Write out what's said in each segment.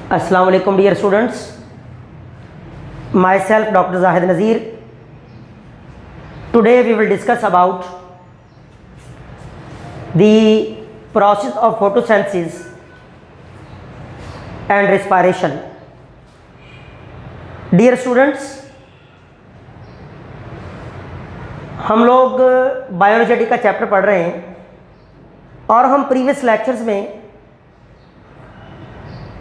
Assalamu alaikum dear students, myself Dr. Zahid Nazir. Today we will discuss about the process of photosynthesis and respiration. Dear students, हम लोग biology का chapter पढ़ रहे हैं और हम प्रीवियस लेक्चर्स में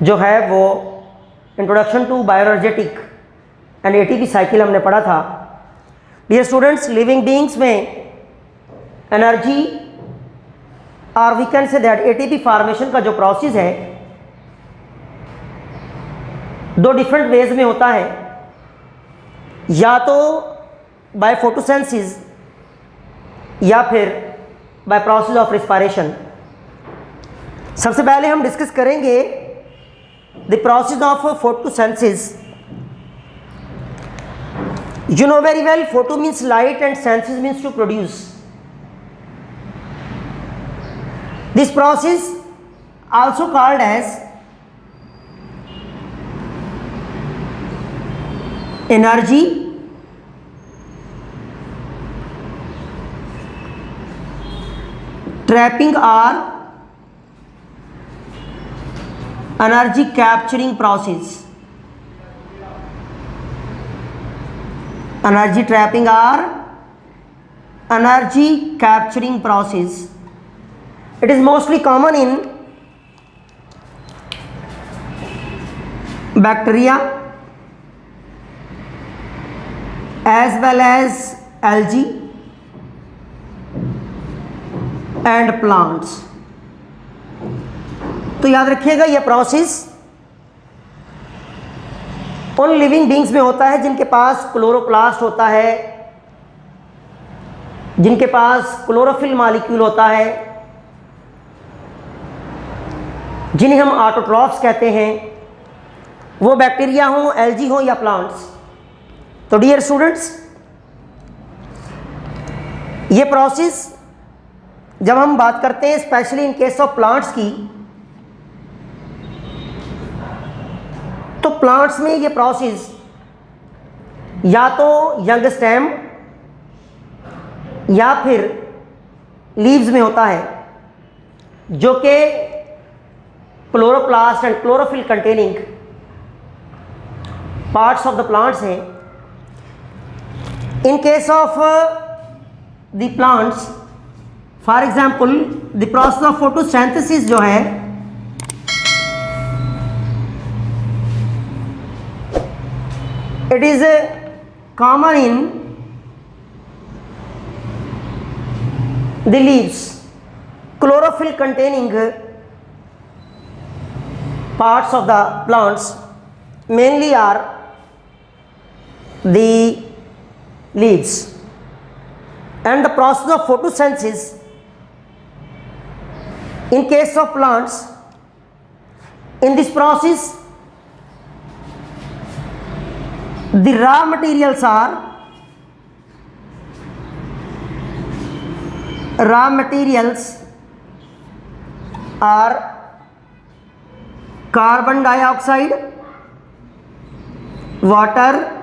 जो है वो introduction to bioenergetic and ATP cycle हमने पढ़ा था। डियर स्टूडेंट्स, लिविंग बीइंग्स में एनर्जी और we can say that ATP formation का जो प्रोसेस है दो डिफरेंट वेज में होता है, या तो बाय फोटोसिंथेसिस या फिर बाय प्रोसेस ऑफ रिस्पायरेशन। सबसे पहले हम डिस्कस करेंगे the process of photosynthesis. You know very well, photo means light and synthesis means to produce. This process also called as energy trapping or energy capturing process. Energy trapping or energy capturing process. It is mostly common in bacteria as well as algae and plants. तो याद रखिएगा यह process उन living beings में होता है जिनके पास chloroplast होता है, जिनके पास क्लोरोफिल मॉलिक्यूल होता है, जिन्हें हम ऑटोट्रॉफ्स कहते हैं, वो बैक्टीरिया हो, एल्गी हो या प्लांट्स। तो डियर स्टूडेंट्स, ये प्रोसेस जब हम बात करते हैं specially in case of plants की, तो प्लांट्स में ये प्रोसेस या तो यंग स्टेम या फिर लीव्स में होता है, जो कि chloroplast and chlorophyll containing parts of the plants हैं। In case of the plants, for example the process of photosynthesis जो है it is common in the leaves. Chlorophyll containing parts of the plants mainly are the leaves, and the process of photosynthesis in case of plants, in this process the raw materials are carbon dioxide, water,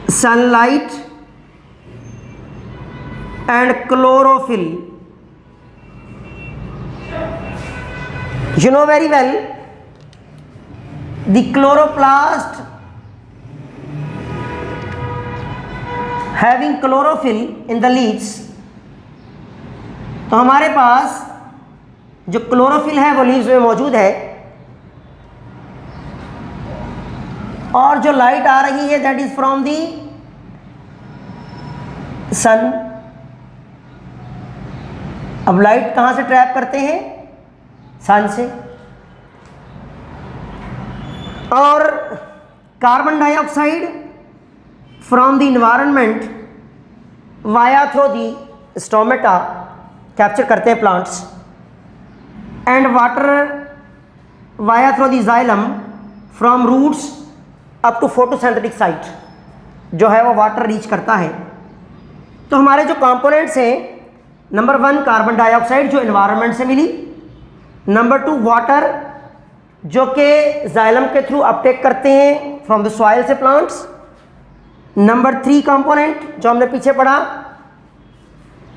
sunlight and chlorophyll. You know very well, the chloroplast having chlorophyll in the leaves, तो हमारे पास जो chlorophyll है वो leaves में मौजूद है, और जो लाइट आ रही है दैट इज फ्रॉम दी सन। अब लाइट कहाँ से ट्रैप करते हैं? सन से। और carbon dioxide from the environment via through the stomata capture करते हैं plants, and water via through the xylem from roots up to photosynthetic site, जो है वो वाटर रीच करता है। तो हमारे जो कंपोनेंट्स हैं, नंबर 1 कार्बन डाइऑक्साइड जो एनवायरनमेंट से मिली, नंबर 2 वाटर जो कि जाइलम के थ्रू अपटेक करते हैं फ्रॉम द सॉइल से प्लांट्स। नंबर 3 कंपोनेंट जो हमने पीछे पढ़ा,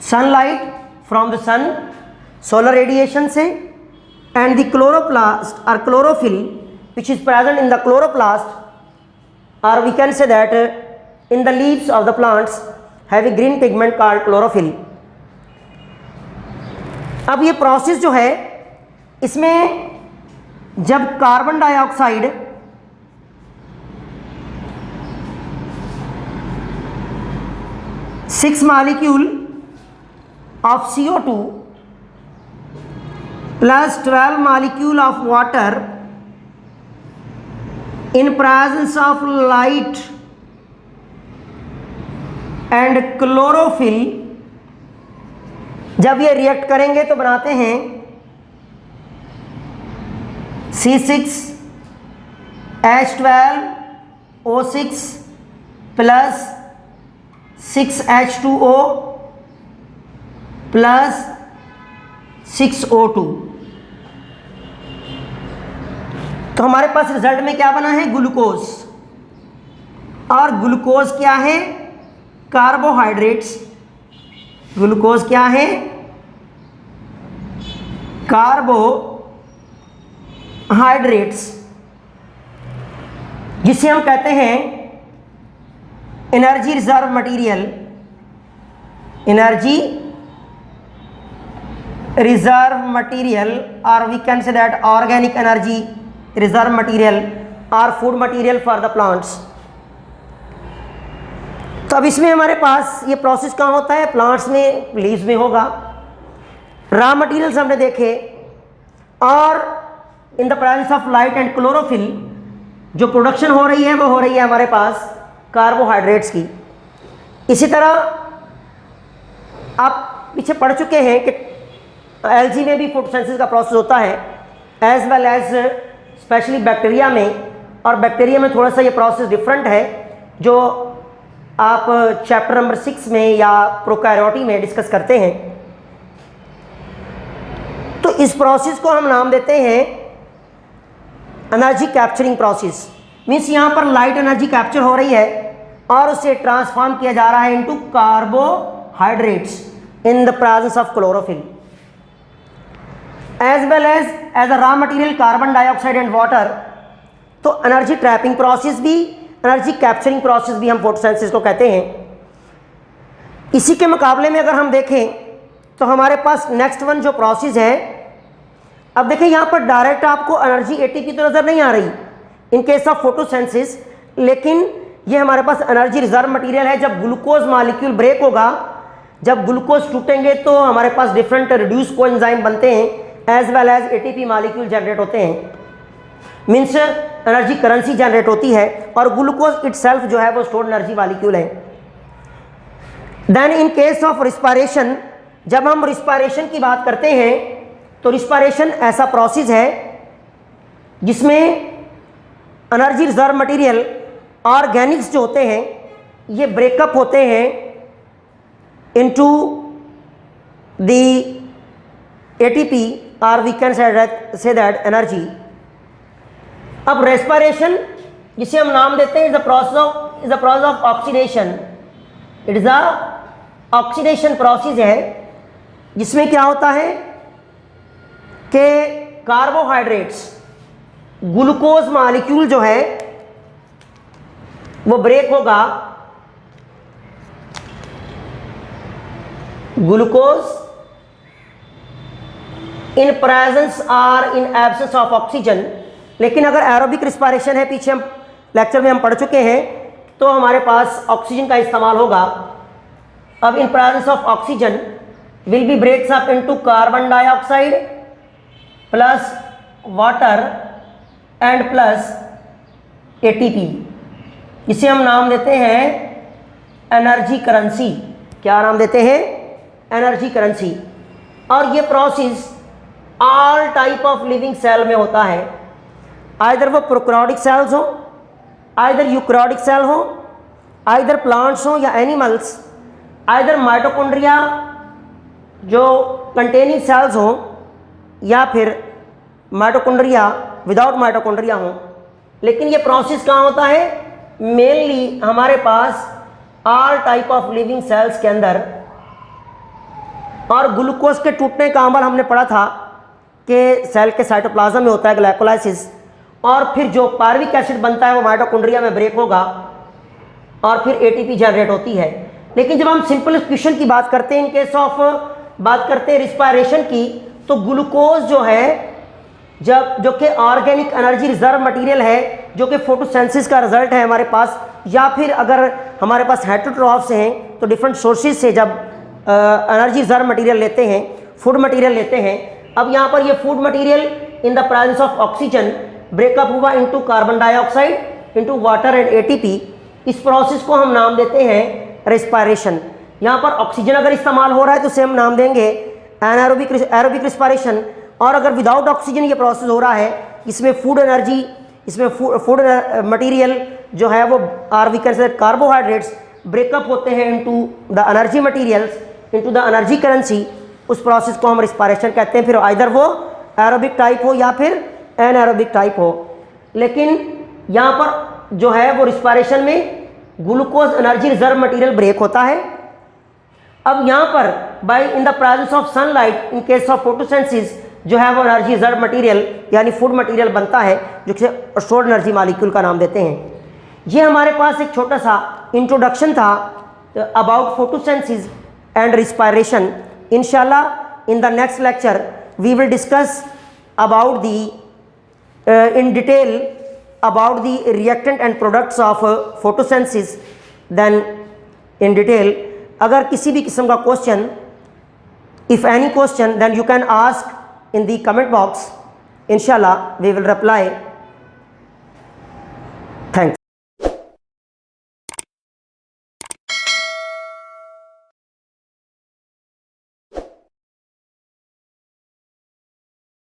sunlight from the sun, solar radiation से, एंड द क्लोरोप्लास्ट और chlorophyll which is present in the chloroplast, और we can say that in the leaves of the plants have a green pigment called chlorophyll. अब ये process जो है, इसमें जब carbon dioxide six molecule of CO2 plus 12 molecule of water in presence of light and chlorophyll, जब ये react करेंगे तो बनाते हैं C6H12O6 plus 6H2O plus 6O2। तो हमारे पास रिजल्ट में क्या बना है, ग्लूकोज। और ग्लूकोज क्या है, कार्बोहाइड्रेट्स। ग्लूकोज क्या है, कार्बोहाइड्रेट्स, जिसे हम कहते हैं energy reserve material. Energy reserve material, और we can say that organic energy reserve material और food material for the plants. तो अब इसमें हमारे पास ये प्रोसेस कहाँ होता है, प्लांट्स में, लीव्स में होगा। रॉ मटेरियल्स हमने देखे, और इन the presence of light and chlorophyll जो प्रोडक्शन हो रही है वो हो रही है हमारे पास कार्बोहाइड्रेट्स की। इसी तरह आप पीछे पढ़ चुके हैं कि एल्गी में भी फोटोसिंथेसिस का प्रोसेस होता है, as well as specially bacteria में। और बैक्टीरिया में थोड़ा सा ये प्रोसेस डिफरेंट है, जो आप चैप्टर नंबर 6 में या प्रोकैरियोटी में डिस्कस करते हैं। तो इस प्रोसेस को हम नाम देते हैं एनर्जी कैप्चरिंग प्रोसेस। मीन्स यहाँ पर लाइट एनर्जी कैप्चर हो रही है और उसे ट्रांसफॉर्म किया जा रहा है into carbohydrates in the presence of chlorophyll, as well as a raw material carbon dioxide and water. तो एनर्जी ट्रैपिंग प्रोसेस भी, एनर्जी कैप्चरिंग प्रोसेस भी हम फोटोसिंथेसिस को कहते हैं। इसी के मुकाबले में अगर हम देखें तो हमारे पास नेक्स्ट वन जो प्रोसेस है, अब देखिए यहाँ पर डायरेक्ट आपको एनर्जी ATP तो नज़र नहीं आ रही इन केस ऑफ फोटोसिंथेसिस, लेकिन ये हमारे पास एनर्जी रिजर्व मटेरियल है। जब ग्लूकोज मॉलिक्यूल ब्रेक होगा, जब ग्लूकोज टूटेंगे तो हमारे पास डिफरेंट रिड्यूस कोएंजाइम बनते हैं, as well as ATP molecule generate होते हैं। मीन्स एनर्जी करेंसी जनरेट होती है, और ग्लूकोज इटसेल्फ जो है वो स्टोर्ड एनर्जी मॉलिक्यूल है। Then in case of respiration, जब हम रिस्पायरेशन की बात करते हैं तो रिस्पायरेशन ऐसा प्रोसेस है जिसमें एनर्जी रिजर्व मटेरियल ऑर्गेनिक्स जो होते हैं ये ब्रेकअप होते हैं इनटू द ATP, और we can say that energy. अब रेस्पिरेशन जिसे हम नाम देते हैं is the process of oxidation. It is a oxidation process है, जिसमें क्या होता है कि कार्बोहाइड्रेट्स, ग्लूकोज मॉलिक्यूल जो है वो ब्रेक होगा, ग्लूकोज इन प्रेजेंस और इन एब्सेंस ऑफ ऑक्सीजन। लेकिन अगर एरोबिक रिस्पायरेशन है, पीछे हम लेक्चर में हम पढ़ चुके हैं, तो हमारे पास ऑक्सीजन का इस्तेमाल होगा। अब in presence of oxygen will be breaks up into carbon dioxide plus water and plus ATP, इसे हम नाम देते हैं एनर्जी करेंसी। क्या नाम देते हैं, एनर्जी करेंसी। और ये process all type of living cell में होता है, आइदर वो प्रोकैरियोटिक सेल्स हो, आइदर यूकैरियोटिक सेल हो, आइदर प्लांट्स हो या एनिमल्स, आइदर माइटोकॉन्ड्रिया जो कंटेनिंग सेल्स हो, या फिर माइटोकॉन्ड्रिया विदाउट माइटोकॉन्ड्रिया हो, लेकिन ये प्रोसेस कहाँ होता है? मेनली हमारे पास all type of living cells के अंदर। और ग्लूकोज के टूटने का अमल हमने पढ़ा था कि सेल के साइटोप्लाज्म में होता है ग्लाइकोलाइसिस, और फिर जो पार्विक एसिड बनता है वो माइटोकॉन्ड्रिया में ब्रेक होगा और फिर एटीपी जनरेट होती है। लेकिन जब हम सिंपल क्वेश्चन की बात करते हैं, इन केस ऑफ बात करते हैं रिस्पायरेशन की, तो ग्लूकोज जो है जो कि ऑर्गेनिक एनर्जी रिजर्व मटेरियल है, जो कि फोटोसिंथेसिस का रिजल्ट है हमारे पास, या फिर अगर हमारे पास हेटेरोट्रॉफ्स हैं तो डिफरेंट सोर्सेज से जब एनर्जी रिजर्व मटेरियल लेते हैं, फूड मटेरियल लेते हैं। अब यहाँ पर ये food material in the presence of oxygen breakup हुआ into carbon dioxide into water and ATP. इस प्रोसेस को हम नाम देते हैं रेस्पायरेशन। यहाँ पर ऑक्सीजन अगर इस्तेमाल हो रहा है तो उसे हम नाम देंगे एरोबिक रिस्पायरेशन, और अगर विदाउट ऑक्सीजन ये प्रोसेस हो रहा है, इसमें फूड एनर्जी, इसमें फूड मटेरियल जो है वो we can say carbohydrates breakup होते हैं into the energy materials into the energy currency, उस प्रोसेस को हम रिस्पायरेशन कहते हैं। फिर आइदर वो एरोबिक टाइप हो या फिर एनएरोबिक टाइप हो। लेकिन यहाँ पर जो है वो रिस्पायरेशन में glucose energy reserve material break होता है। अब यहाँ पर by in the presence of sunlight in case of photosynthesis जो है वो एनर्जी रिजर्व मटेरियल यानी फूड मटेरियल बनता है, जो कि स्टोर्ड एनर्जी मॉलिक्यूल का नाम देते हैं। ये हमारे पास एक छोटा सा इंट्रोडक्शन था अबाउट फोटोसिंथेसिस एंड रिस्पायरेशन। इंशाल्लाह in the next lecture we will discuss about the in detail about the reactant and products of photosynthesis, then in detail। अगर किसी भी किस्म का question, if any question, then you can ask in the comment box, inshallah we will reply